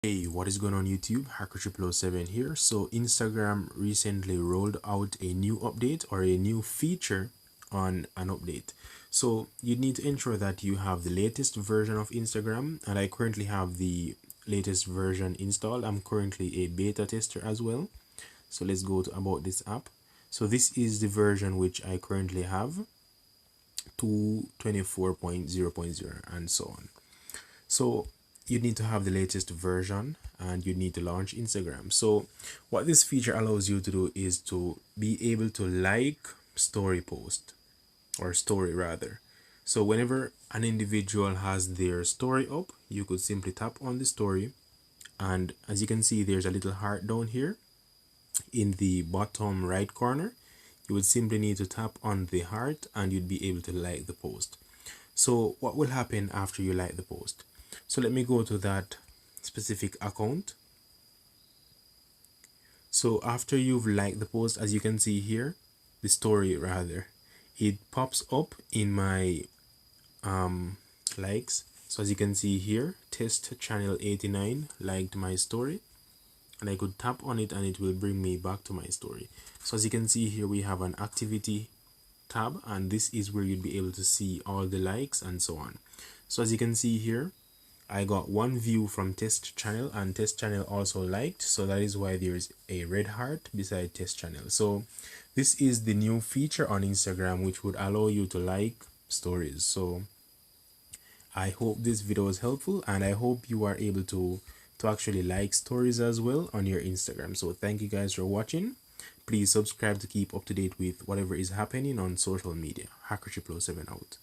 Hey, what is going on YouTube? Hacker007 here. So Instagram recently rolled out a new update or a new feature on an update. So you need to ensure that you have the latest version of Instagram, and I currently have the latest version installed. I'm currently a beta tester as well. So let's go to about this app. So this is the version which I currently have, 224.0.0 and so on. So you need to have the latest version and you need to launch Instagram. So what this feature allows you to do is to be able to like story post or story rather. So whenever an individual has their story up, you could simply tap on the story, and as you can see, there's a little heart down here in the bottom right corner. You would simply need to tap on the heart and you'd be able to like the post. So what will happen after you like the post? So let me go to that specific account. So after you've liked the post, as you can see here, the story rather, it pops up in my likes. So as you can see here, test channel 89 liked my story, and I could tap on it and it will bring me back to my story. So as you can see here, we have an activity tab, and this is where you'd be able to see all the likes and so on. So as you can see here, I got one view from test channel, and test channel also liked, so that is why there is a red heart beside test channel. So this is the new feature on Instagram which would allow you to like stories. So I hope this video was helpful, and I hope you are able to actually like stories as well on your Instagram. So thank you guys for watching. Please subscribe to keep up to date with whatever is happening on social media. Hacker007 out.